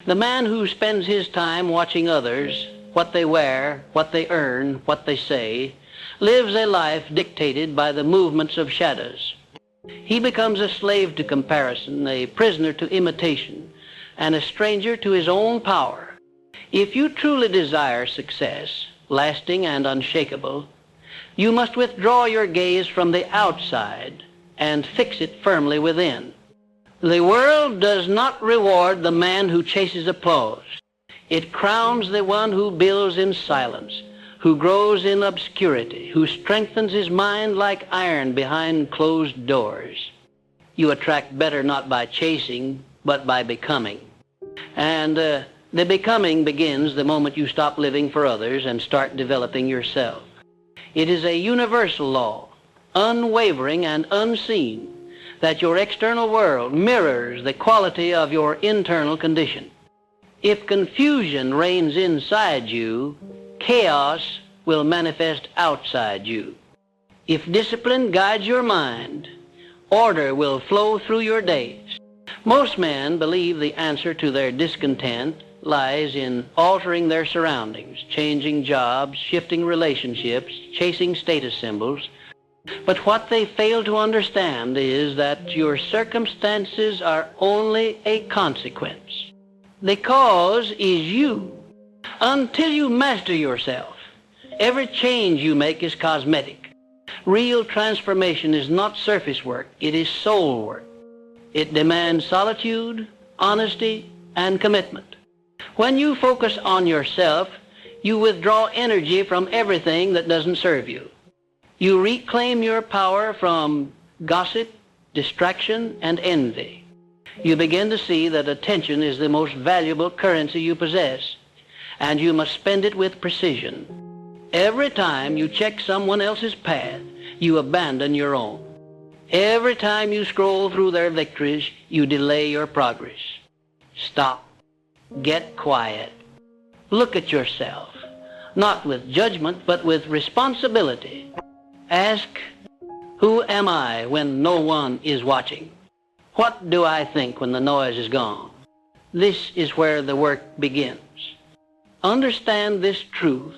The man who spends his time watching others, what they wear, what they earn, what they say, lives a life dictated by the movements of shadows. He becomes a slave to comparison, a prisoner to imitation, and a stranger to his own power. If you truly desire success, lasting and unshakable, you must withdraw your gaze from the outside and fix it firmly within. The world does not reward the man who chases applause. It crowns the one who builds in silence, who grows in obscurity, who strengthens his mind like iron behind closed doors. You attract better not by chasing, but by becoming. And the becoming begins the moment you stop living for others and start developing yourself. It is a universal law, unwavering and unseen, that your external world mirrors the quality of your internal condition. If confusion reigns inside you, chaos will manifest outside you. If discipline guides your mind, order will flow through your days. Most men believe the answer to their discontent lies in altering their surroundings, changing jobs, shifting relationships, chasing status symbols. But what they fail to understand is that your circumstances are only a consequence. The cause is you. Until you master yourself, every change you make is cosmetic. Real transformation is not surface work, it is soul work. It demands solitude, honesty, and commitment. When you focus on yourself, you withdraw energy from everything that doesn't serve you. You reclaim your power from gossip, distraction, and envy. You begin to see that attention is the most valuable currency you possess, and you must spend it with precision. Every time you check someone else's path, you abandon your own. Every time you scroll through their victories, you delay your progress. Stop. Get quiet. Look at yourself, not with judgment, but with responsibility. Ask, who am I when no one is watching? What do I think when the noise is gone? This is where the work begins. Understand this truth.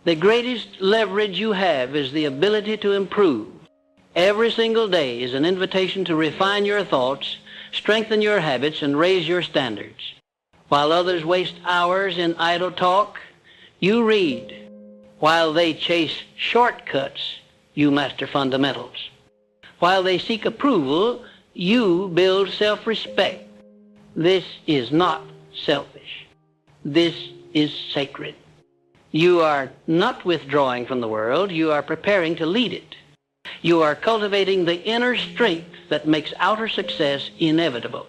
The greatest leverage you have is the ability to improve. Every single day is an invitation to refine your thoughts, strengthen your habits, and raise your standards. While others waste hours in idle talk, you read. While they chase shortcuts, you master fundamentals. While they seek approval, you build self-respect. This is not selfish. This is sacred. You are not withdrawing from the world, you are preparing to lead it. You are cultivating the inner strength that makes outer success inevitable.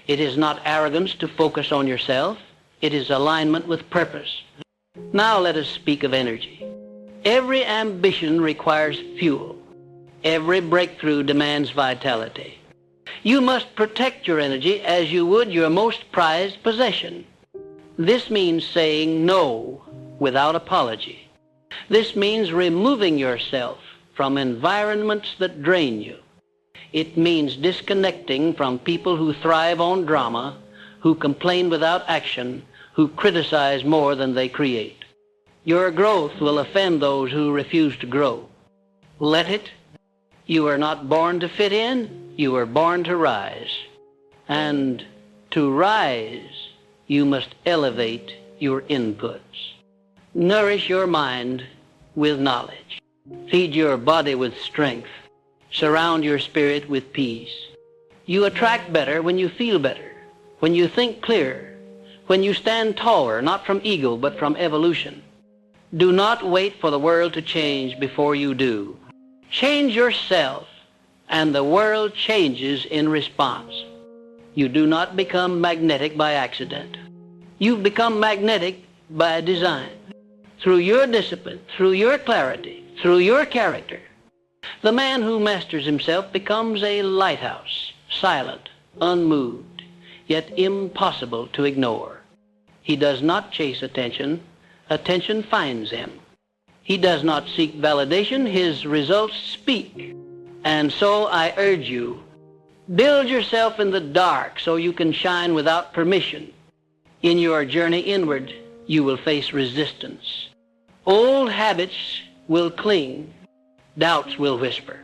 It is not arrogance to focus on yourself, it is alignment with purpose. Now let us speak of energy. Every ambition requires fuel. Every breakthrough demands vitality. You must protect your energy as you would your most prized possession. This means saying no without apology. This means removing yourself from environments that drain you. It means disconnecting from people who thrive on drama, who complain without action, who criticize more than they create. Your growth will offend those who refuse to grow. Let it. You are not born to fit in, you are born to rise. And to rise, you must elevate your inputs. Nourish your mind with knowledge. Feed your body with strength. Surround your spirit with peace. You attract better when you feel better, when you think clearer, when you stand taller, not from ego, but from evolution. Do not wait for the world to change before you do. Change yourself, and the world changes in response. You do not become magnetic by accident. You become magnetic by design. Through your discipline, through your clarity, through your character. The man who masters himself becomes a lighthouse, silent, unmoved, yet impossible to ignore. He does not chase attention. Attention finds him. He does not seek validation. His results speak. And so I urge you, build yourself in the dark so you can shine without permission. In your journey inward, you will face resistance. Old habits will cling. Doubts will whisper.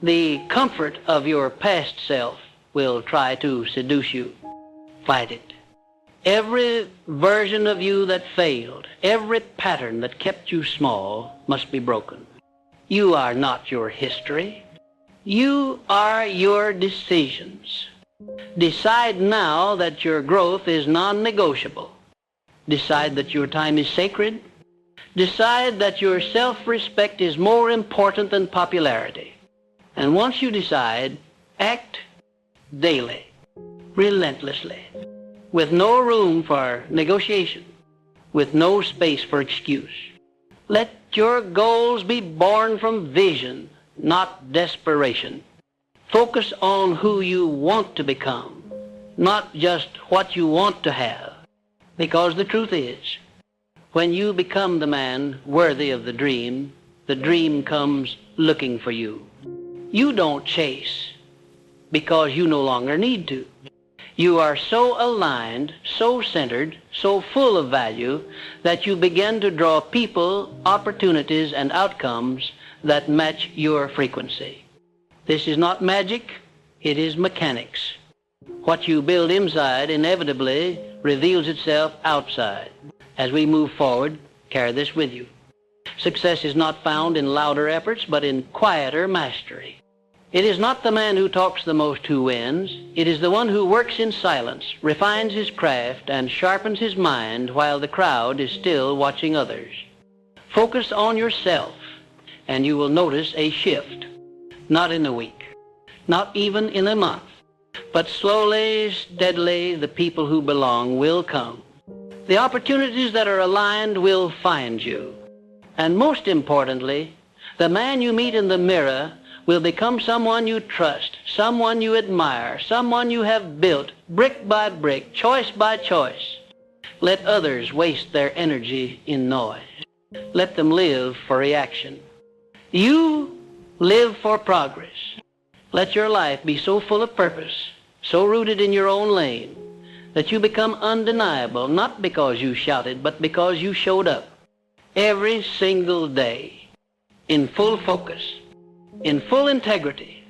The comfort of your past self will try to seduce you. Fight it. Every version of you that failed, every pattern that kept you small must be broken. You are not your history. You are your decisions. Decide now that your growth is non-negotiable. Decide that your time is sacred. Decide that your self-respect is more important than popularity. And once you decide, act daily, relentlessly, with no room for negotiation, with no space for excuse. Let your goals be born from vision, not desperation. Focus on who you want to become, not just what you want to have. Because the truth is, when you become the man worthy of the dream comes looking for you. You don't chase because you no longer need to. You are so aligned, so centered, so full of value that you begin to draw people, opportunities, and outcomes that match your frequency. This is not magic, it is mechanics. What you build inside inevitably reveals itself outside. As we move forward, carry this with you. Success is not found in louder efforts, but in quieter mastery. It is not the man who talks the most who wins. It is the one who works in silence, refines his craft, and sharpens his mind while the crowd is still watching others. Focus on yourself, and you will notice a shift. Not in a week, not even in a month, but slowly, steadily, the people who belong will come. The opportunities that are aligned will find you. And most importantly, the man you meet in the mirror will become someone you trust, someone you admire, someone you have built, brick by brick, choice by choice. Let others waste their energy in noise. Let them live for reaction. You live for progress. Let your life be so full of purpose, so rooted in your own lane, that you become undeniable, not because you shouted, but because you showed up every single day in full focus, in full integrity,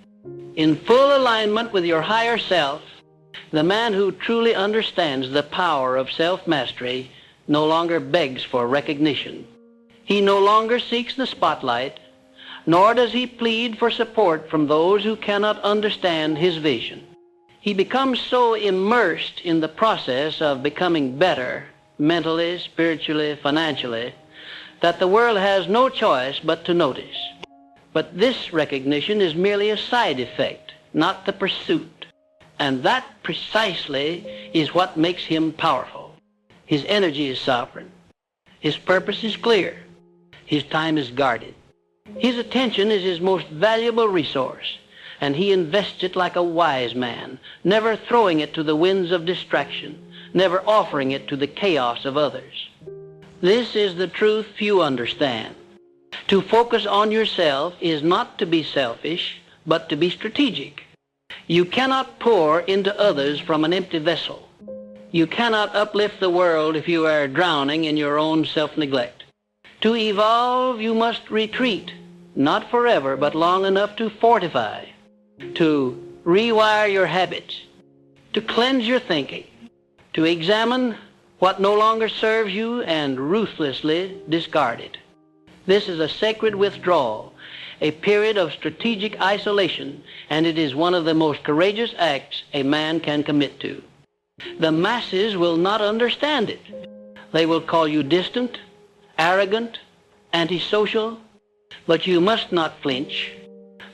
in full alignment with your higher self. The man who truly understands the power of self-mastery no longer begs for recognition. He no longer seeks the spotlight, nor does he plead for support from those who cannot understand his vision. He becomes so immersed in the process of becoming better, mentally, spiritually, financially, that the world has no choice but to notice. But this recognition is merely a side effect, not the pursuit. And that precisely is what makes him powerful. His energy is sovereign. His purpose is clear. His time is guarded. His attention is his most valuable resource, and he invests it like a wise man, never throwing it to the winds of distraction, never offering it to the chaos of others. This is the truth few understand. To focus on yourself is not to be selfish, but to be strategic. You cannot pour into others from an empty vessel. You cannot uplift the world if you are drowning in your own self-neglect. To evolve, you must retreat, not forever, but long enough to fortify, to rewire your habits, to cleanse your thinking, to examine what no longer serves you and ruthlessly discard it. This is a sacred withdrawal, a period of strategic isolation, and it is one of the most courageous acts a man can commit to. The masses will not understand it. They will call you distant, arrogant, antisocial, but you must not flinch.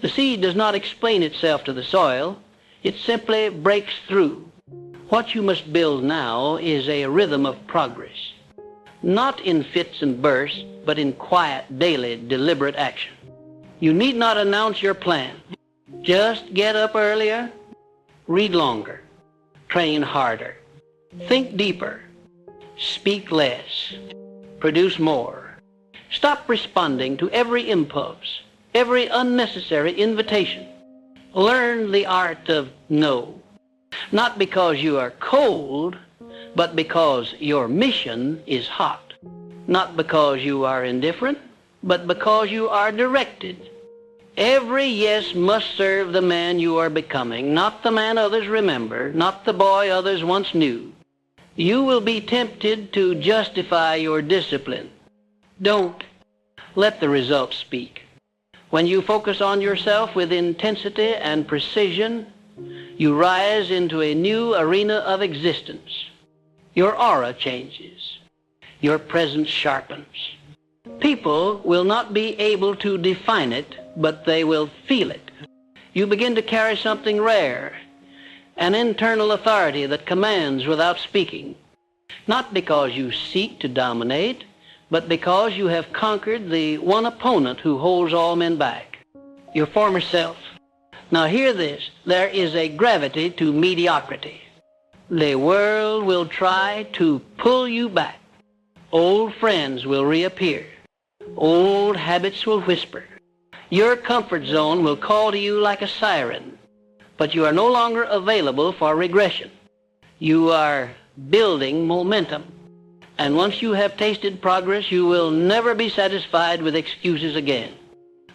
The seed does not explain itself to the soil. It simply breaks through. What you must build now is a rhythm of progress, not in fits and bursts, but in quiet, daily, deliberate action. You need not announce your plan. Just get up earlier, read longer, train harder, think deeper, speak less, produce more. Stop responding to every impulse, every unnecessary invitation. Learn the art of no, not because you are cold, but because your mission is hot. Not because you are indifferent, but because you are directed. Every yes must serve the man you are becoming, not the man others remember, not the boy others once knew. You will be tempted to justify your discipline. Don't. Let the results speak. When you focus on yourself with intensity and precision, you rise into a new arena of existence. Your aura changes. Your presence sharpens. People will not be able to define it, but they will feel it. You begin to carry something rare, an internal authority that commands without speaking, not because you seek to dominate, but because you have conquered the one opponent who holds all men back, your former self. Now hear this, there is a gravity to mediocrity. The world will try to pull you back. Old friends will reappear. Old habits will whisper. Your comfort zone will call to you like a siren, but you are no longer available for regression. You are building momentum. And once you have tasted progress, you will never be satisfied with excuses again.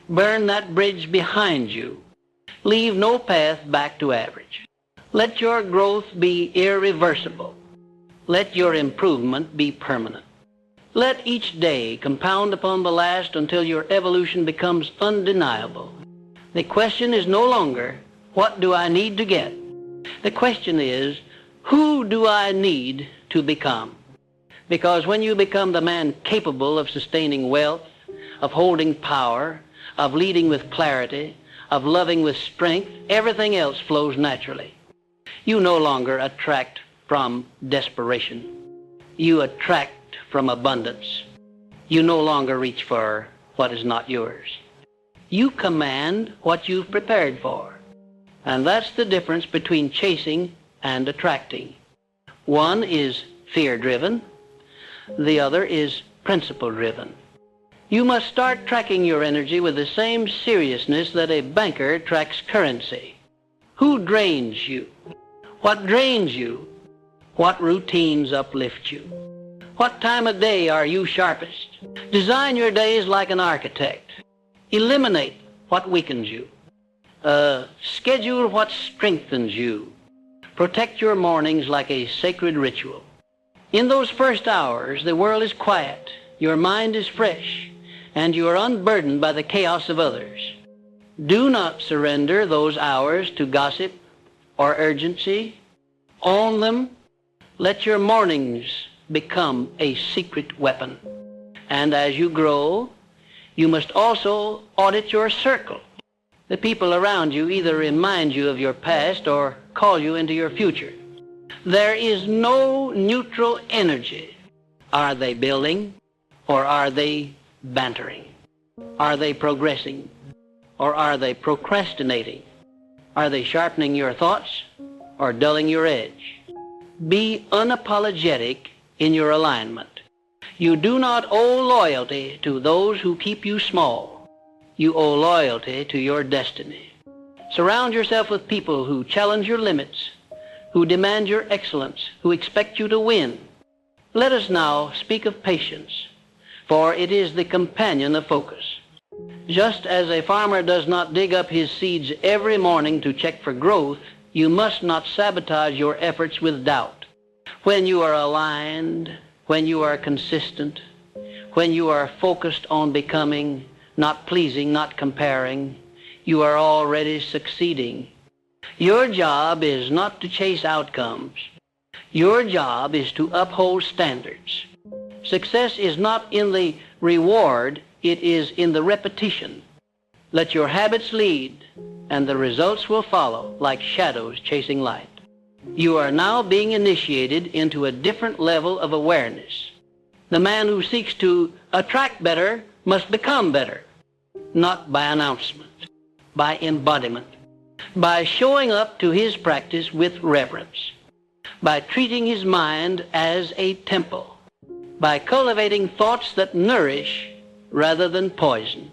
Burn that bridge behind you. Leave no path back to average. Let your growth be irreversible. Let your improvement be permanent. Let each day compound upon the last until your evolution becomes undeniable. The question is no longer, what do I need to get? The question is, who do I need to become? Because when you become the man capable of sustaining wealth, of holding power, of leading with clarity, of loving with strength, everything else flows naturally. You no longer attract from desperation. You attract from abundance. You no longer reach for what is not yours. You command what you've prepared for. And that's the difference between chasing and attracting. One is fear-driven. The other is principle-driven. You must start tracking your energy with the same seriousness that a banker tracks currency. Who drains you? What drains you? What routines uplift you? What time of day are you sharpest? Design your days like an architect. Eliminate what weakens you. Schedule what strengthens you. Protect your mornings like a sacred ritual. In those first hours, the world is quiet, your mind is fresh, and you are unburdened by the chaos of others. Do not surrender those hours to gossip or urgency. Own them. Let your mornings become a secret weapon. And as you grow, you must also audit your circle. The people around you either remind you of your past or call you into your future. There is no neutral energy. Are they building or are they bantering? Are they progressing or are they procrastinating? Are they sharpening your thoughts or dulling your edge? Be unapologetic in your alignment. You do not owe loyalty to those who keep you small. You owe loyalty to your destiny. Surround yourself with people who challenge your limits, who demand your excellence, who expect you to win. Let us now speak of patience, for it is the companion of focus. Just as a farmer does not dig up his seeds every morning to check for growth, you must not sabotage your efforts with doubt. When you are aligned, when you are consistent, when you are focused on becoming, not pleasing, not comparing, you are already succeeding. Your job is not to chase outcomes. Your job is to uphold standards. Success is not in the reward, it is in the repetition. Let your habits lead, and the results will follow like shadows chasing light. You are now being initiated into a different level of awareness. The man who seeks to attract better must become better, not by announcement, by embodiment, by showing up to his practice with reverence, by treating his mind as a temple, by cultivating thoughts that nourish rather than poison.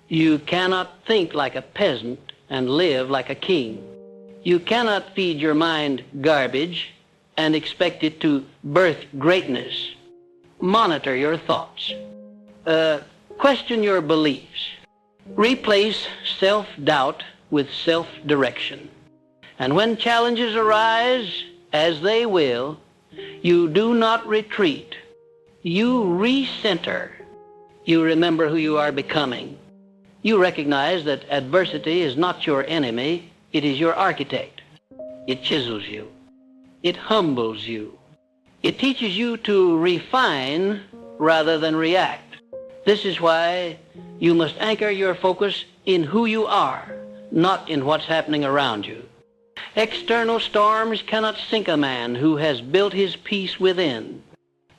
You cannot think like a peasant and live like a king. You cannot feed your mind garbage and expect it to birth greatness. Monitor your thoughts. Question your beliefs. Replace self-doubt with self-direction. And when challenges arise, as they will, you do not retreat. You recenter. You remember who you are becoming. You recognize that adversity is not your enemy, it is your architect. It chisels you. It humbles you. It teaches you to refine rather than react. This is why you must anchor your focus in who you are, not in what's happening around you. External storms cannot sink a man who has built his peace within.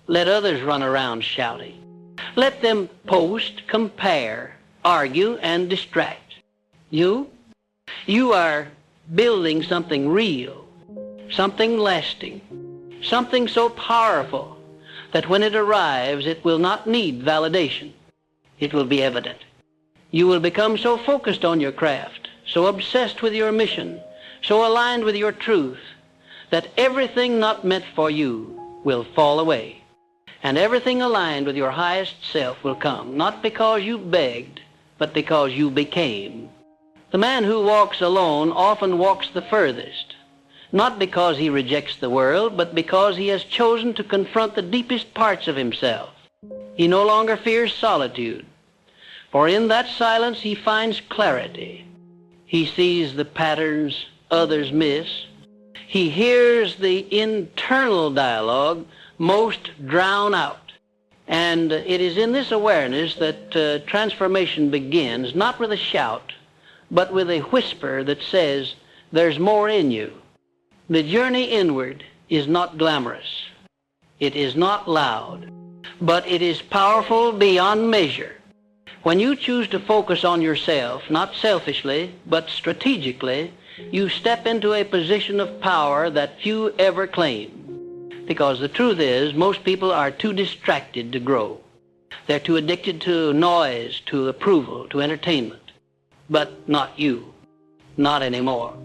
Let others run around shouting. Let them post, compare, argue, and distract. You are building something real, something lasting, something so powerful that when it arrives, it will not need validation. It will be evident. You will become so focused on your craft, so obsessed with your mission, so aligned with your truth, that everything not meant for you will fall away. And everything aligned with your highest self will come, not because you begged, but because you became. The man who walks alone often walks the furthest, not because he rejects the world, but because he has chosen to confront the deepest parts of himself. He no longer fears solitude, for in that silence he finds clarity. He sees the patterns others miss. He hears the internal dialogue most drown out. And it is in this awareness that transformation begins, not with a shout, but with a whisper that says, there's more in you. The journey inward is not glamorous. It is not loud, but it is powerful beyond measure. When you choose to focus on yourself, not selfishly, but strategically, you step into a position of power that few ever claim. Because the truth is, most people are too distracted to grow. They're too addicted to noise, to approval, to entertainment. But not you. Not anymore.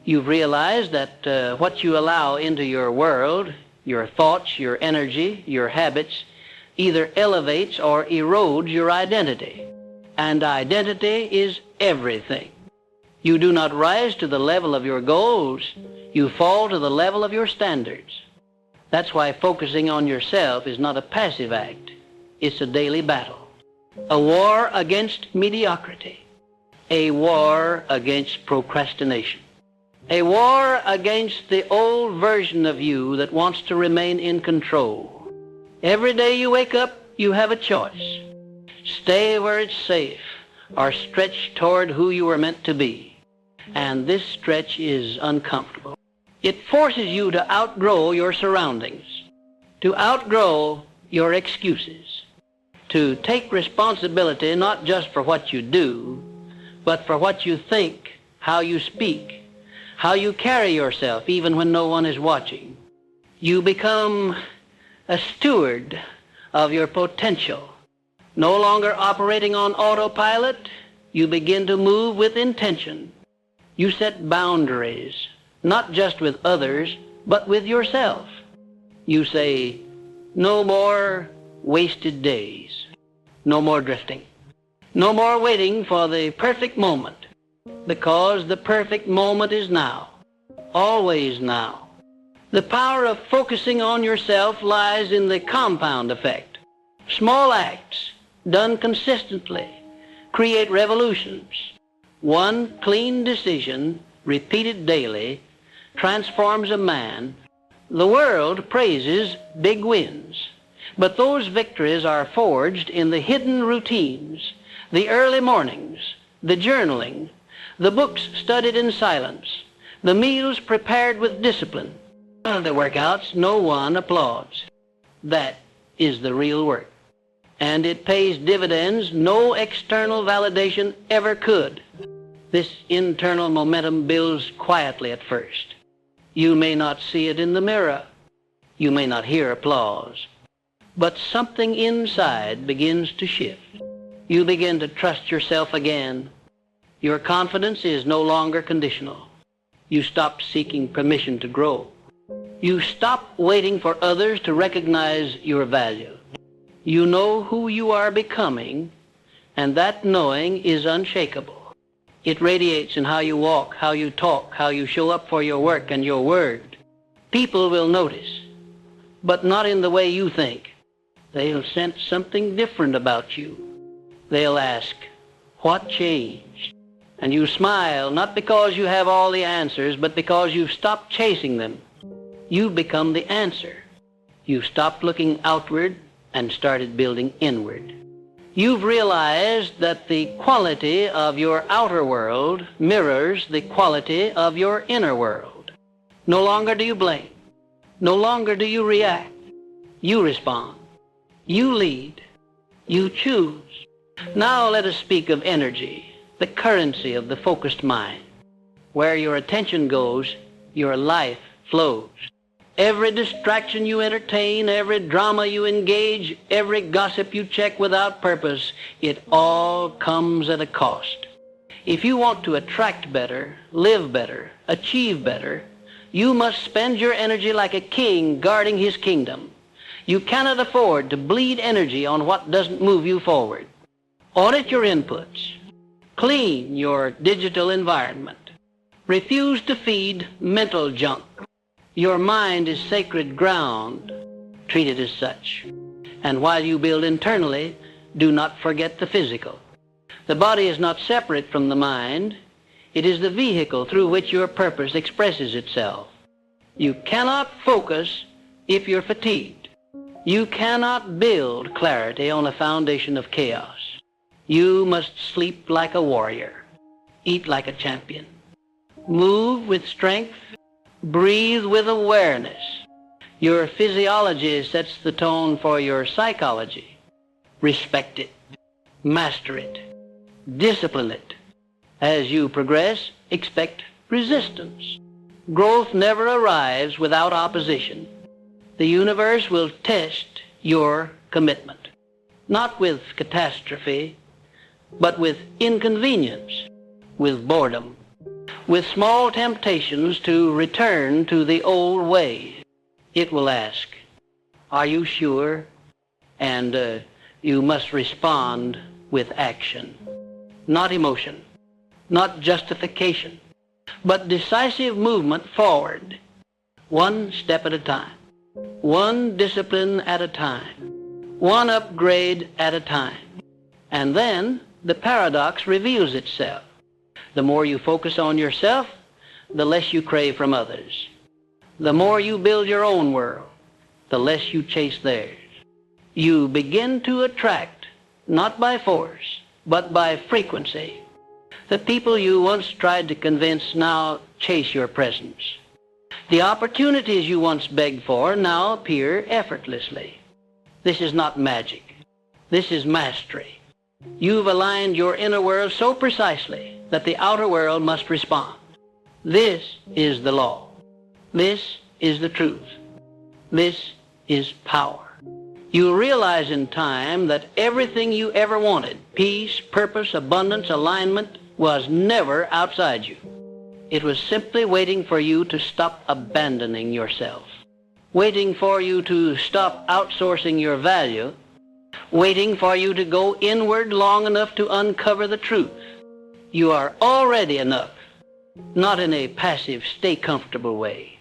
You've realized that what you allow into your world, your thoughts, your energy, your habits, either elevates or erodes your identity. And identity is everything. You do not rise to the level of your goals. You fall to the level of your standards. That's why focusing on yourself is not a passive act. It's a daily battle. A war against mediocrity. A war against procrastination. A war against the old version of you that wants to remain in control. Every day you wake up, you have a choice. Stay where it's safe or stretch toward who you were meant to be. And this stretch is uncomfortable. It forces you to outgrow your surroundings, to outgrow your excuses, to take responsibility not just for what you do, but for what you think, how you speak, how you carry yourself even when no one is watching. You become a steward of your potential. No longer operating on autopilot, you begin to move with intention. You set boundaries, not just with others, but with yourself. You say, no more wasted days. No more drifting. No more waiting for the perfect moment, because the perfect moment is now. Always now. The power of focusing on yourself lies in the compound effect. Small acts, done consistently, create revolutions. One clean decision, repeated daily, transforms a man. The world praises big wins, but those victories are forged in the hidden routines, the early mornings, the journaling, the books studied in silence, the meals prepared with discipline. The workouts no one applauds. That is the real work. And it pays dividends no external validation ever could. This internal momentum builds quietly at first. You may not see it in the mirror. You may not hear applause. But something inside begins to shift. You begin to trust yourself again. Your confidence is no longer conditional. You stop seeking permission to grow. You stop waiting for others to recognize your value. You know who you are becoming, and that knowing is unshakable. It radiates in how you walk, how you talk, how you show up for your work and your word. People will notice, but not in the way you think. They'll sense something different about you. They'll ask, what changed? And you smile, not because you have all the answers, but because you've stopped chasing them. You've become the answer. You've stopped looking outward and started building inward. You've realized that the quality of your outer world mirrors the quality of your inner world. No longer do you blame. No longer do you react. You respond. You lead. You choose. Now let us speak of energy, the currency of the focused mind. Where your attention goes, your life flows. Every distraction you entertain, every drama you engage, every gossip you check without purpose, it all comes at a cost. If you want to attract better, live better, achieve better, you must spend your energy like a king guarding his kingdom. You cannot afford to bleed energy on what doesn't move you forward. Audit your inputs. Clean your digital environment. Refuse to feed mental junk. Your mind is sacred ground. Treat it as such. And while you build internally, do not forget the physical. The body is not separate from the mind. It is the vehicle through which your purpose expresses itself. You cannot focus if you're fatigued. You cannot build clarity on a foundation of chaos. You must sleep like a warrior, eat like a champion, move with strength, breathe with awareness. Your physiology sets the tone for your psychology. Respect it, master it, discipline it. As you progress, expect resistance. Growth never arrives without opposition. The universe will test your commitment, not with catastrophe, but with inconvenience, with boredom, with small temptations to return to the old way. It will ask, are you sure? And you must respond with action, not emotion, not justification, but decisive movement forward, one step at a time, one discipline at a time, one upgrade at a time. And then the paradox reveals itself. The more you focus on yourself, the less you crave from others. The more you build your own world, the less you chase theirs. You begin to attract, not by force, but by frequency. The people you once tried to convince now chase your presence. The opportunities you once begged for now appear effortlessly. This is not magic. This is mastery. You've aligned your inner world so precisely that the outer world must respond. This is the law. This is the truth. This is power. You realize in time that everything you ever wanted, peace, purpose, abundance, alignment, was never outside you. It was simply waiting for you to stop abandoning yourself, waiting for you to stop outsourcing your value, waiting for you to go inward long enough to uncover the truth. You are already enough, not in a passive, stay comfortable way,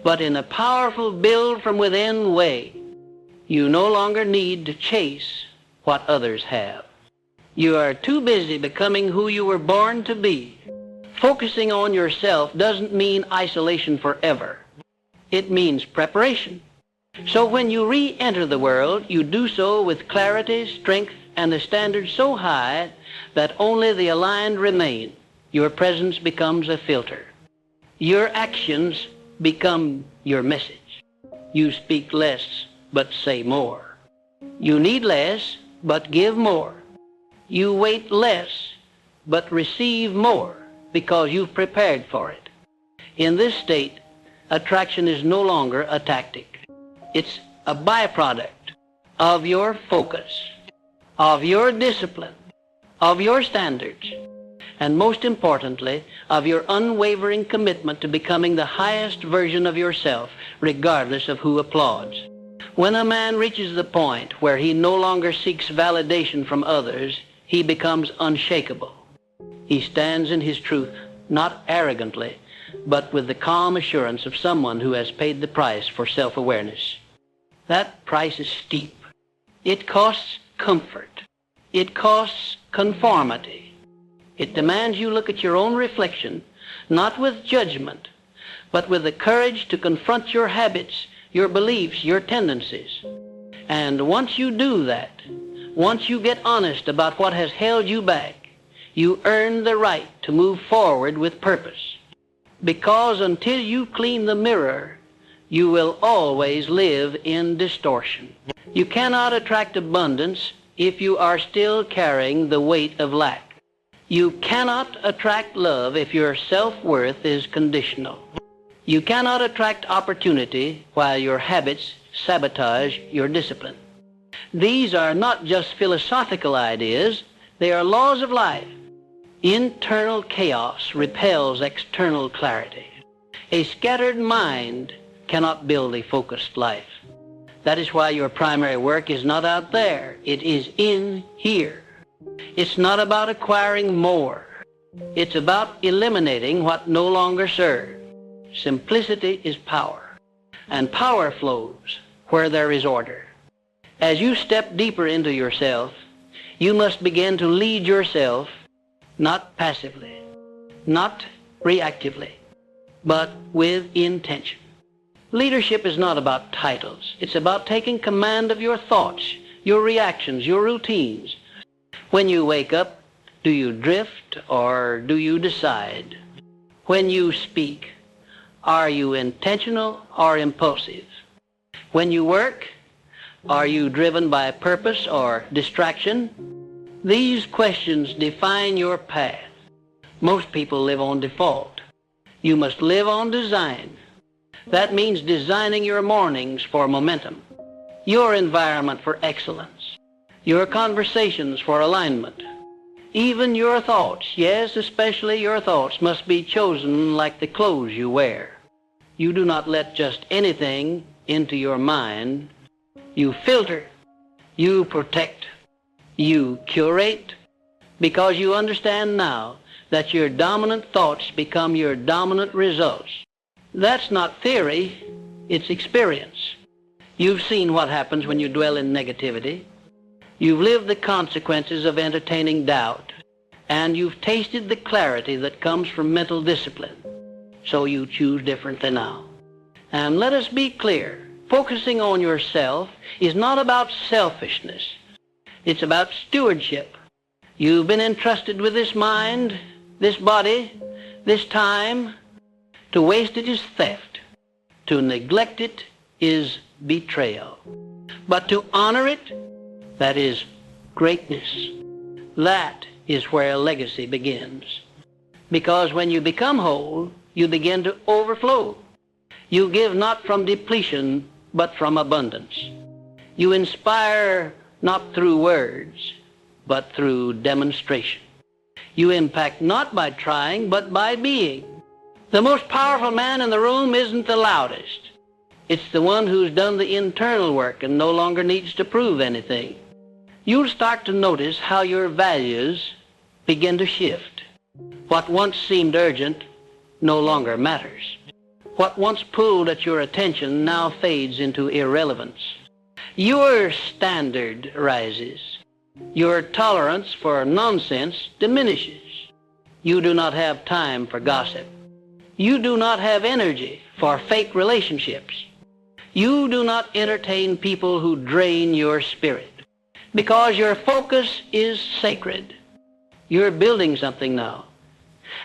but in a powerful build from within way. You no longer need to chase what others have. You are too busy becoming who you were born to be. Focusing on yourself doesn't mean isolation forever. It means preparation. So when you re-enter the world, you do so with clarity, strength, and a standard so high that only the aligned remain. Your presence becomes a filter. Your actions become your message. You speak less, but say more. You need less, but give more. You wait less, but receive more, because you've prepared for it. In this state, attraction is no longer a tactic. It's a byproduct of your focus, of your discipline, of your standards. and most importantly, of your unwavering commitment to becoming the highest version of yourself, regardless of who applauds. When a man reaches the point where he no longer seeks validation from others, he becomes unshakable. He stands in his truth, not arrogantly, but with the calm assurance of someone who has paid the price for self-awareness. That price is steep. It costs comfort. It costs conformity. It demands you look at your own reflection, not with judgment, but with the courage to confront your habits, your beliefs, your tendencies. And once you do that, once you get honest about what has held you back, you earn the right to move forward with purpose. Because until you clean the mirror, you will always live in distortion. You cannot attract abundance if you are still carrying the weight of lack. You cannot attract love if your self-worth is conditional. You cannot attract opportunity while your habits sabotage your discipline. These are not just philosophical ideas, they are laws of life. Internal chaos repels external clarity. A scattered mind cannot build a focused life. That is why your primary work is not out there. It is in here. It's not about acquiring more. It's about eliminating what no longer serves. Simplicity is power, and power flows where there is order. As you step deeper into yourself, you must begin to lead yourself, not passively, not reactively, but with intention. Leadership is not about titles. It's about taking command of your thoughts, your reactions, your routines. When you wake up, do you drift or do you decide? When you speak, are you intentional or impulsive? When you work, are you driven by purpose or distraction? These questions define your path. Most people live on default. You must live on design. That means designing your mornings for momentum, your environment for excellence, your conversations for alignment. Even your thoughts, yes, especially your thoughts, must be chosen like the clothes you wear. You do not let just anything into your mind. You filter, you protect, you curate, because you understand now that your dominant thoughts become your dominant results. That's not theory, it's experience. You've seen what happens when you dwell in negativity. You've lived the consequences of entertaining doubt, and you've tasted the clarity that comes from mental discipline. So you choose differently now. And let us be clear, focusing on yourself is not about selfishness. It's about stewardship. You've been entrusted with this mind, this body, this time. To waste it is theft. To neglect it is betrayal. But to honor it, that is greatness. That is where legacy begins. Because when you become whole, you begin to overflow. You give not from depletion, but from abundance. You inspire not through words, but through demonstration. You impact not by trying, but by being. The most powerful man in the room isn't the loudest. It's the one who's done the internal work and no longer needs to prove anything. You'll start to notice how your values begin to shift. What once seemed urgent no longer matters. What once pulled at your attention now fades into irrelevance. Your standard rises. Your tolerance for nonsense diminishes. You do not have time for gossip. You do not have energy for fake relationships. You do not entertain people who drain your spirit. Because your focus is sacred. You're building something now.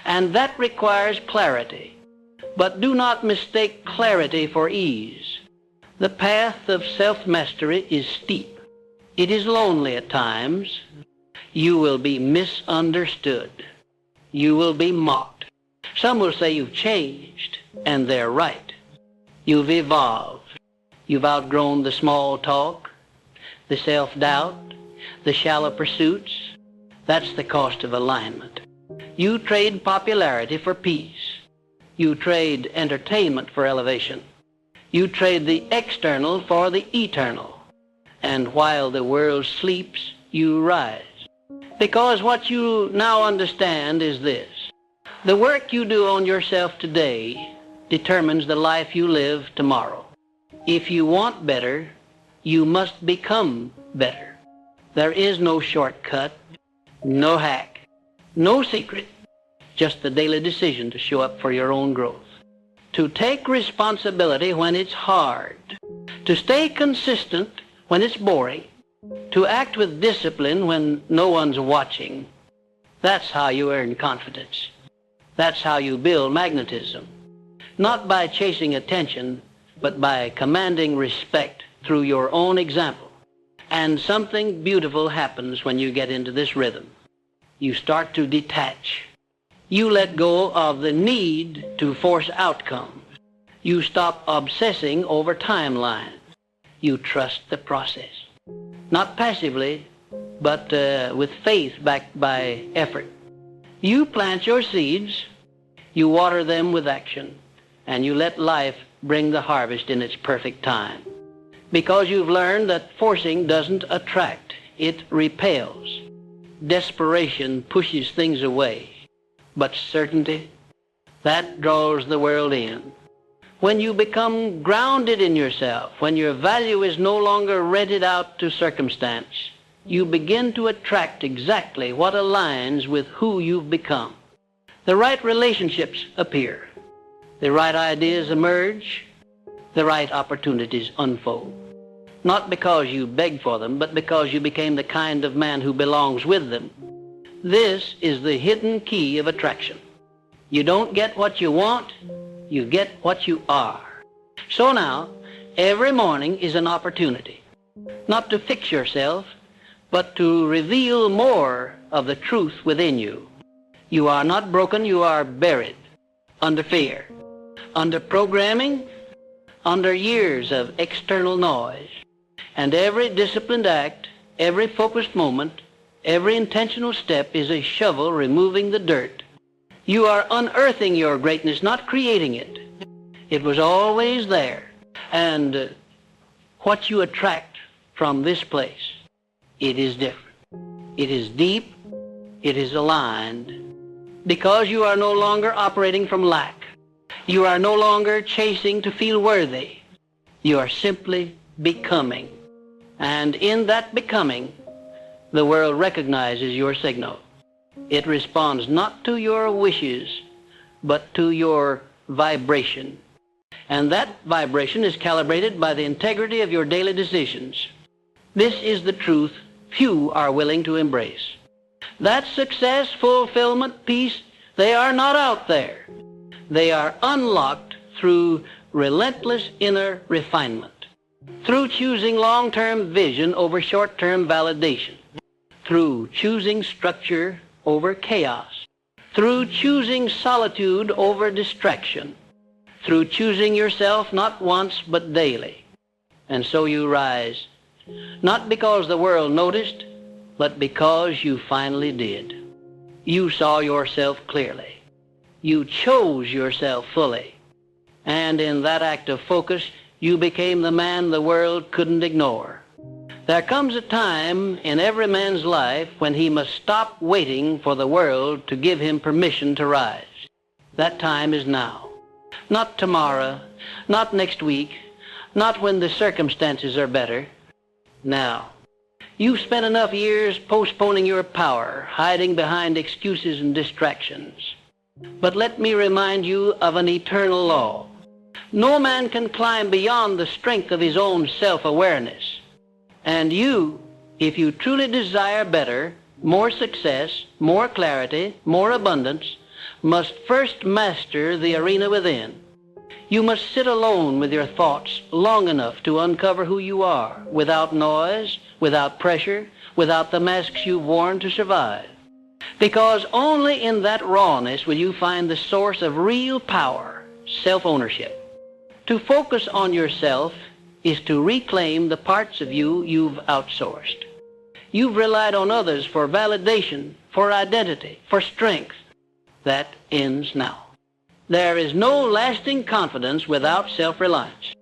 And that requires clarity. But do not mistake clarity for ease. The path of self-mastery is steep. It is lonely at times. You will be misunderstood. You will be mocked. Some will say you've changed, and they're right. You've evolved. You've outgrown the small talk, the self-doubt, the shallow pursuits. That's the cost of alignment. You trade popularity for peace. You trade entertainment for elevation. You trade the external for the eternal. And while the world sleeps, you rise. Because what you now understand is this: the work you do on yourself today determines the life you live tomorrow. If you want better, you must become better. There is no shortcut, no hack, no secret, just the daily decision to show up for your own growth. To take responsibility when it's hard. To stay consistent when it's boring. To act with discipline when no one's watching. That's how you earn confidence. That's how you build magnetism. Not by chasing attention, but by commanding respect through your own example. And something beautiful happens when you get into this rhythm. You start to detach. You let go of the need to force outcomes. You stop obsessing over timelines. You trust the process. Not passively, but with faith backed by effort. You plant your seeds, you water them with action, and you let life bring the harvest in its perfect time. Because you've learned that forcing doesn't attract, it repels. Desperation pushes things away, but certainty, that draws the world in. When you become grounded in yourself, when your value is no longer rented out to circumstance, you begin to attract exactly what aligns with who you've become. The right relationships appear. The right ideas emerge. The right opportunities unfold. Not because you begged for them, but because you became the kind of man who belongs with them. This is the hidden key of attraction. You don't get what you want, you get what you are. So now, every morning is an opportunity, not to fix yourself, but to reveal more of the truth within you. You are not broken, you are buried under fear, under programming, under years of external noise. And every disciplined act, every focused moment, every intentional step is a shovel removing the dirt. You are unearthing your greatness, not creating it. It was always there. And what you attract from this place, it is different. It is deep. It is aligned. Because you are no longer operating from lack. You are no longer chasing to feel worthy. You are simply becoming. And in that becoming, the world recognizes your signal. It responds not to your wishes, but to your vibration. And that vibration is calibrated by the integrity of your daily decisions. This is the truth few are willing to embrace. That success, fulfillment, peace, they are not out there. They are unlocked through relentless inner refinement, through choosing long-term vision over short-term validation, through choosing structure over chaos, through choosing solitude over distraction, through choosing yourself not once but daily. And so you rise, not because the world noticed, but because you finally did. You saw yourself clearly. You chose yourself fully. And in that act of focus, you became the man the world couldn't ignore. There comes a time in every man's life when he must stop waiting for the world to give him permission to rise. That time is now. Not tomorrow, not next week, not when the circumstances are better. Now. You've spent enough years postponing your power, hiding behind excuses and distractions. But let me remind you of an eternal law. No man can climb beyond the strength of his own self-awareness. And you, if you truly desire better, more success, more clarity, more abundance, must first master the arena within. You must sit alone with your thoughts long enough to uncover who you are, without noise, without pressure, without the masks you've worn to survive. Because only in that rawness will you find the source of real power, self-ownership. To focus on yourself is to reclaim the parts of you you've outsourced. You've relied on others for validation, for identity, for strength. That ends now. There is no lasting confidence without self-reliance.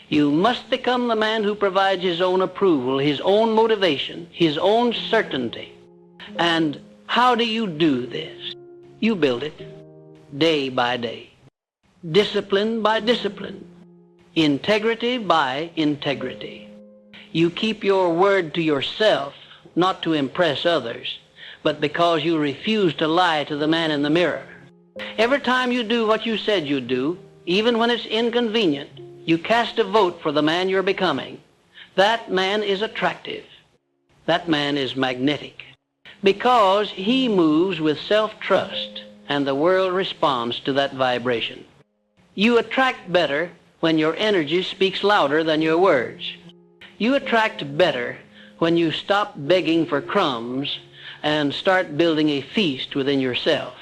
You must become the man who provides his own approval, his own motivation, his own certainty. And how do you do this? You build it day by day, discipline by discipline, integrity by integrity. You keep your word to yourself, not to impress others, but because you refuse to lie to the man in the mirror. Every time you do what you said you'd do, even when it's inconvenient, you cast a vote for the man you're becoming. That man is attractive. That man is magnetic. Because he moves with self-trust, and the world responds to that vibration. You attract better when your energy speaks louder than your words. You attract better when you stop begging for crumbs and start building a feast within yourself.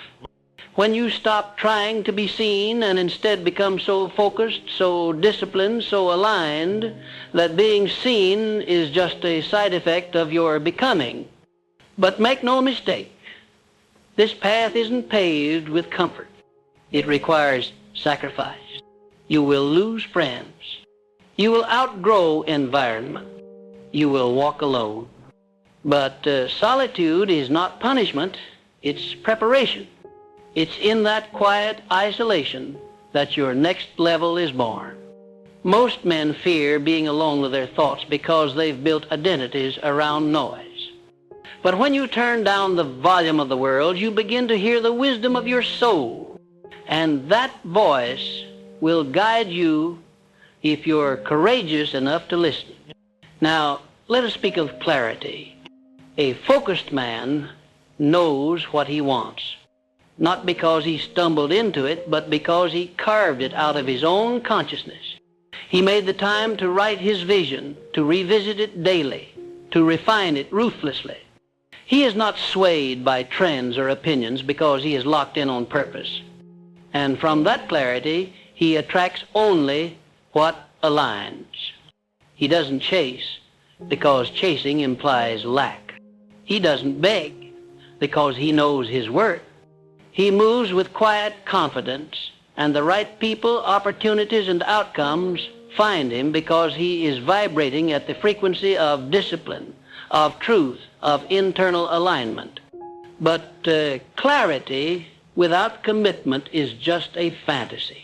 When you stop trying to be seen and instead become so focused, so disciplined, so aligned that being seen is just a side effect of your becoming. But make no mistake, this path isn't paved with comfort. It requires sacrifice. You will lose friends. You will outgrow environment. You will walk alone. But solitude is not punishment, it's preparation. It's in that quiet isolation that your next level is born. Most men fear being alone with their thoughts because they've built identities around noise. But when you turn down the volume of the world, you begin to hear the wisdom of your soul. And that voice will guide you if you're courageous enough to listen. Now, let us speak of clarity. A focused man knows what he wants. Not because he stumbled into it, but because he carved it out of his own consciousness. He made the time to write his vision, to revisit it daily, to refine it ruthlessly. He is not swayed by trends or opinions because he is locked in on purpose. And from that clarity, he attracts only what aligns. He doesn't chase because chasing implies lack. He doesn't beg because he knows his worth. He moves with quiet confidence, and the right people, opportunities, and outcomes find him because he is vibrating at the frequency of discipline, of truth, of internal alignment. But clarity without commitment is just a fantasy.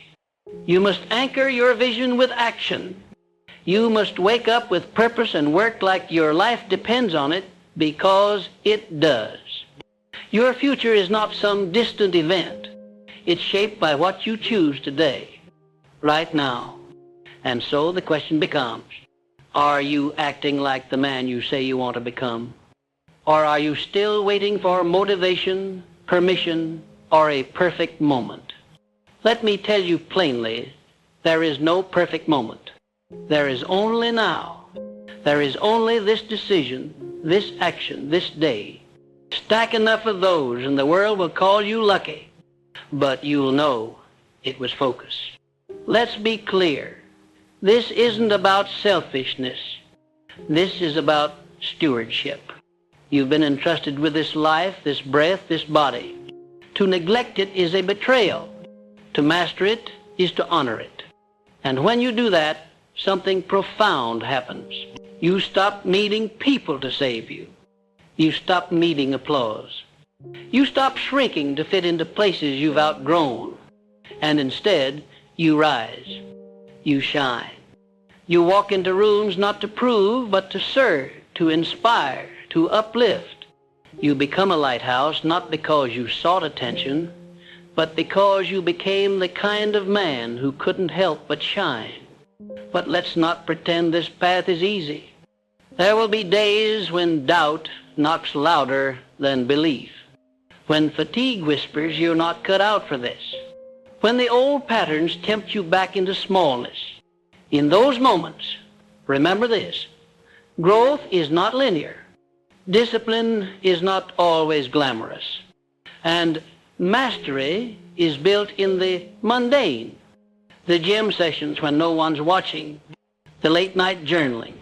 You must anchor your vision with action. You must wake up with purpose and work like your life depends on it, because it does. Your future is not some distant event. It's shaped by what you choose today, right now. And so the question becomes, are you acting like the man you say you want to become? Or are you still waiting for motivation, permission, or a perfect moment? Let me tell you plainly, there is no perfect moment. There is only now. There is only this decision, this action, this day. Stack enough of those and the world will call you lucky, but you'll know it was focus. Let's be clear. This isn't about selfishness. This is about stewardship. You've been entrusted with this life, this breath, this body. To neglect it is a betrayal. To master it is to honor it. And when you do that, something profound happens. You stop needing people to save you. You stop needing applause. You stop shrinking to fit into places you've outgrown. And instead, you rise. You shine. You walk into rooms not to prove, but to serve, to inspire, to uplift. You become a lighthouse not because you sought attention, but because you became the kind of man who couldn't help but shine. But let's not pretend this path is easy. There will be days when doubt knocks louder than belief. When fatigue whispers you're not cut out for this. When the old patterns tempt you back into smallness. In those moments, remember this, growth is not linear. Discipline is not always glamorous. And mastery is built in the mundane. The gym sessions when no one's watching. The late night journaling.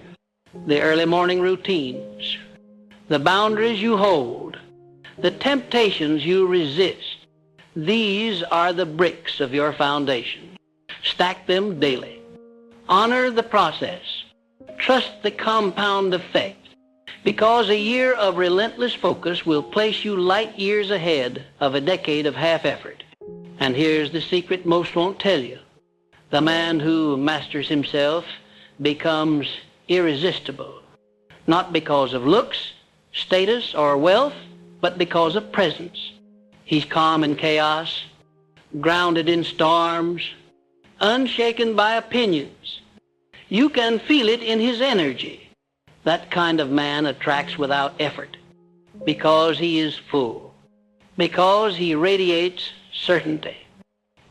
The early morning routines. The boundaries you hold. The temptations you resist. These are the bricks of your foundation. Stack them daily. Honor the process. Trust the compound effect, because a year of relentless focus will place you light years ahead of a decade of half effort. And here's the secret most won't tell you. The man who masters himself becomes irresistible, not because of looks, status, or wealth, but because of presence. He's calm in chaos, grounded in storms, unshaken by opinions. You can feel it in his energy. That kind of man attracts without effort, because he is full, because he radiates certainty,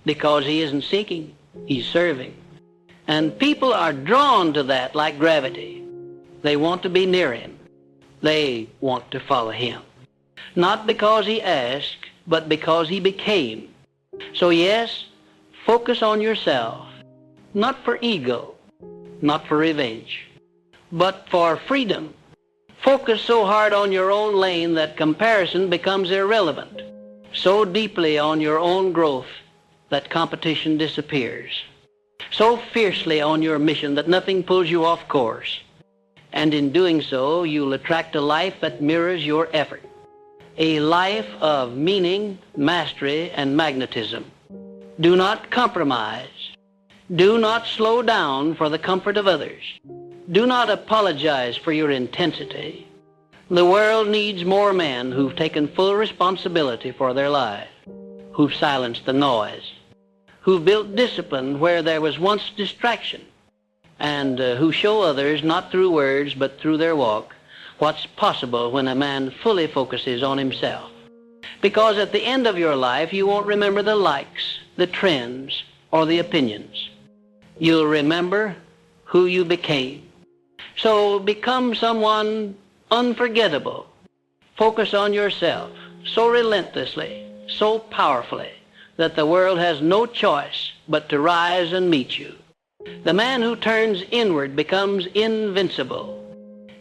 because he isn't seeking, he's serving. And people are drawn to that like gravity. They want to be near him. They want to follow him. Not because he asked, but because he became. So yes, focus on yourself, not for ego, not for revenge, but for freedom. Focus so hard on your own lane that comparison becomes irrelevant. So deeply on your own growth that competition disappears. So fiercely on your mission that nothing pulls you off course. And in doing so, you'll attract a life that mirrors your effort. A life of meaning, mastery, and magnetism. Do not compromise. Do not slow down for the comfort of others. Do not apologize for your intensity. The world needs more men who've taken full responsibility for their lives, who've silenced the noise, who've built discipline where there was once distraction, and who show others, not through words but through their walk, what's possible when a man fully focuses on himself. Because at the end of your life, you won't remember the likes, the trends, or the opinions. You'll remember who you became. So become someone unforgettable. Focus on yourself so relentlessly, so powerfully, that the world has no choice but to rise and meet you. The man who turns inward becomes invincible.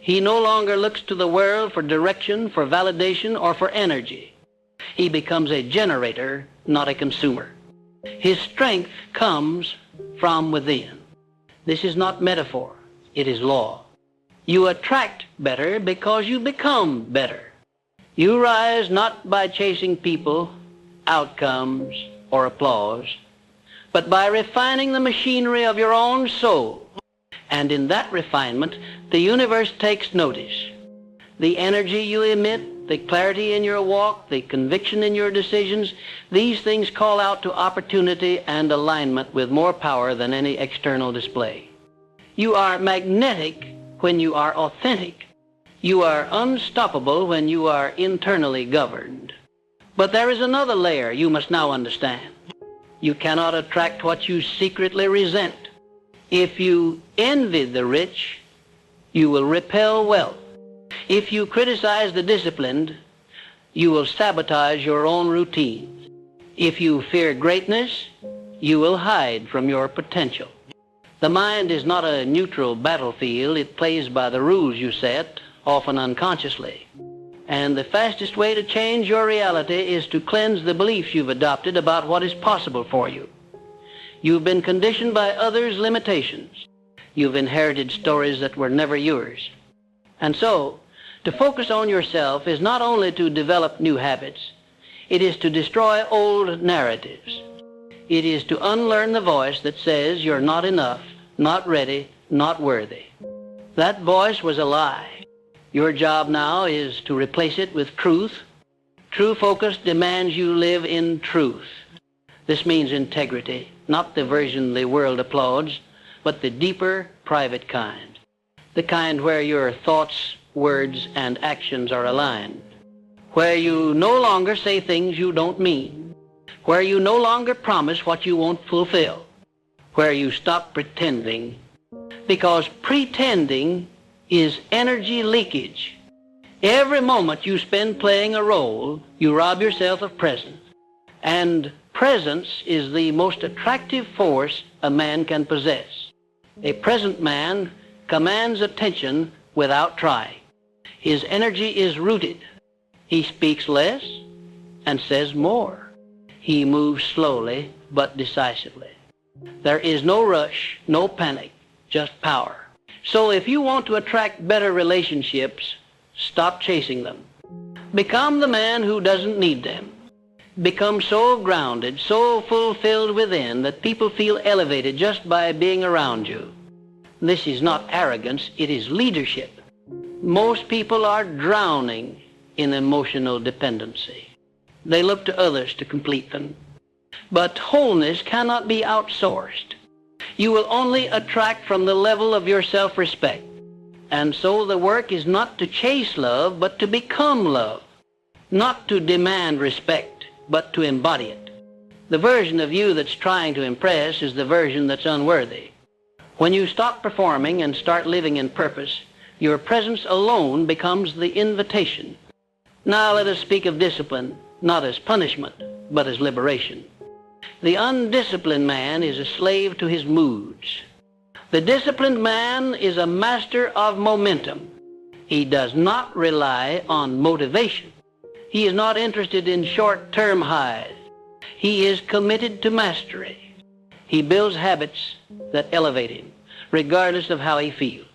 He no longer looks to the world for direction, for validation, or for energy. He becomes a generator, not a consumer. His strength comes from within. This is not metaphor, it is law. You attract better because you become better. You rise not by chasing people, outcomes, or applause, but by refining the machinery of your own soul. And in that refinement, the universe takes notice. The energy you emit, the clarity in your walk, the conviction in your decisions, these things call out to opportunity and alignment with more power than any external display. You are magnetic when you are authentic. You are unstoppable when you are internally governed. But there is another layer you must now understand. You cannot attract what you secretly resent. If you envy the rich, you will repel wealth. If you criticize the disciplined, you will sabotage your own routines. If you fear greatness, you will hide from your potential. The mind is not a neutral battlefield. It plays by the rules you set, often unconsciously. And the fastest way to change your reality is to cleanse the beliefs you've adopted about what is possible for you. You've been conditioned by others' limitations. You've inherited stories that were never yours. And so, to focus on yourself is not only to develop new habits, it is to destroy old narratives. It is to unlearn the voice that says you're not enough, not ready, not worthy. That voice was a lie. Your job now is to replace it with truth. True focus demands you live in truth. This means integrity, not the version the world applauds, but the deeper, private kind. The kind where your thoughts, words, and actions are aligned. Where you no longer say things you don't mean. Where you no longer promise what you won't fulfill. Where you stop pretending. Because pretending is energy leakage. Every moment you spend playing a role, you rob yourself of presence. And presence is the most attractive force a man can possess. A present man commands attention without trying. His energy is rooted. He speaks less and says more. He moves slowly but decisively. There is no rush, no panic, just power. So if you want to attract better relationships, stop chasing them. Become the man who doesn't need them. Become so grounded, so fulfilled within that people feel elevated just by being around you. This is not arrogance, it is leadership. Most people are drowning in emotional dependency. They look to others to complete them. But wholeness cannot be outsourced. You will only attract from the level of your self-respect. And so the work is not to chase love, but to become love. Not to demand respect, but to embody it. The version of you that's trying to impress is the version that's unworthy. When you stop performing and start living in purpose, your presence alone becomes the invitation. Now let us speak of discipline, not as punishment, but as liberation. The undisciplined man is a slave to his moods. The disciplined man is a master of momentum. He does not rely on motivation. He is not interested in short-term highs. He is committed to mastery. He builds habits that elevate him, regardless of how he feels.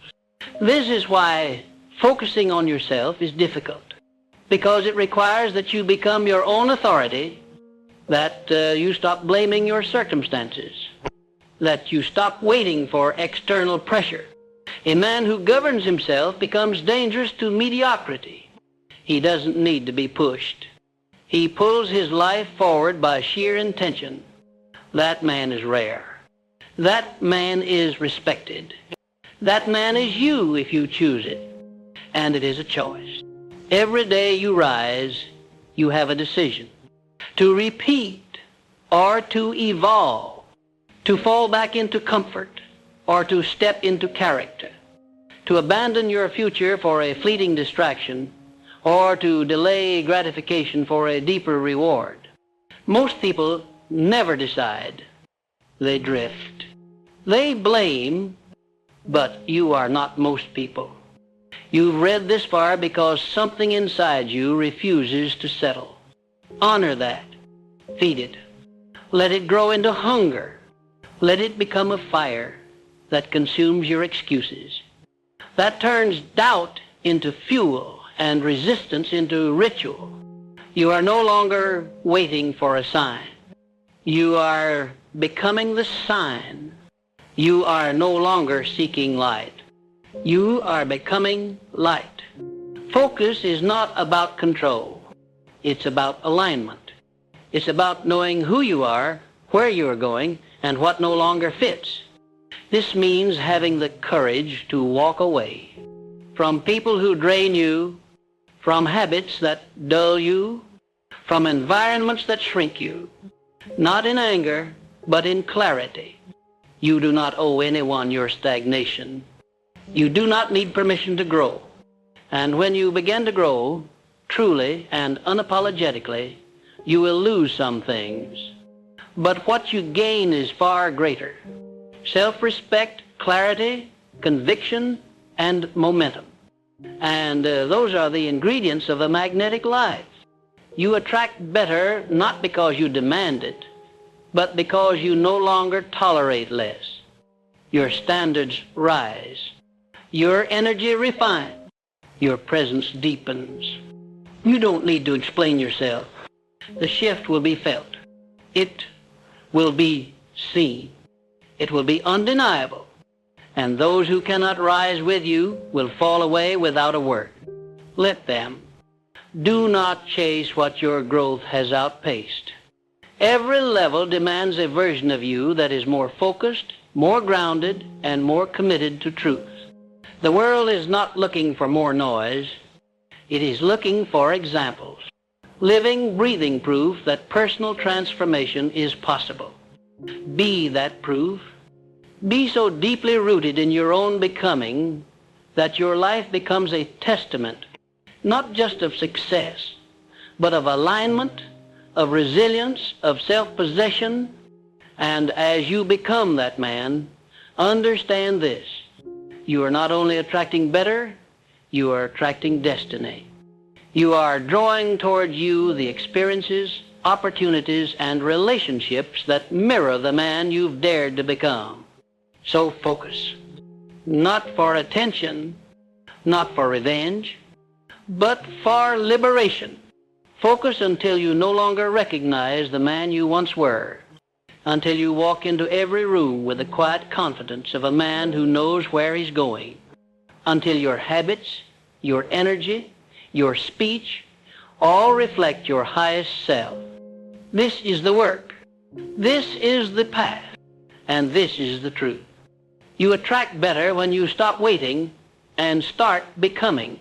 This is why focusing on yourself is difficult, because it requires that you become your own authority, that you stop blaming your circumstances, that you stop waiting for external pressure. A man who governs himself becomes dangerous to mediocrity. He doesn't need to be pushed. He pulls his life forward by sheer intention. That man is rare. That man is respected. That man is you if you choose it. And it is a choice. Every day you rise, you have a decision. To repeat or to evolve. To fall back into comfort or to step into character. To abandon your future for a fleeting distraction or to delay gratification for a deeper reward. Most people never decide. They drift. They blame, but you are not most people. You've read this far because something inside you refuses to settle. Honor that. Feed it. Let it grow into hunger. Let it become a fire that consumes your excuses. That turns doubt into fuel and resistance into ritual. You are no longer waiting for a sign. You are becoming the sign. You are no longer seeking light. You are becoming light. Focus is not about control. It's about alignment. It's about knowing who you are, where you are going, and what no longer fits. This means having the courage to walk away from people who drain you, from habits that dull you, from environments that shrink you, not in anger, but in clarity. You do not owe anyone your stagnation. You do not need permission to grow. And when you begin to grow, truly and unapologetically, you will lose some things. But what you gain is far greater. Self-respect, clarity, conviction, and momentum. And those are the ingredients of a magnetic life. You attract better not because you demand it, but because you no longer tolerate less. Your standards rise. Your energy refines. Your presence deepens. You don't need to explain yourself. The shift will be felt. It will be seen. It will be undeniable. And those who cannot rise with you will fall away without a word. Let them. Do not chase what your growth has outpaced. Every level demands a version of you that is more focused, more grounded, and more committed to truth. The world is not looking for more noise. It is looking for examples. Living, breathing proof that personal transformation is possible. Be that proof. Be so deeply rooted in your own becoming that your life becomes a testament, not just of success, but of alignment, of resilience, of self-possession. And as you become that man, understand this. You are not only attracting better, you are attracting destiny. You are drawing towards you the experiences, opportunities, and relationships that mirror the man you've dared to become. So focus. Not for attention, not for revenge, but for liberation. Focus until you no longer recognize the man you once were, until you walk into every room with the quiet confidence of a man who knows where he's going, until your habits, your energy, your speech, all reflect your highest self. This is the work. This is the path. And this is the truth. You attract better when you stop waiting and start becoming.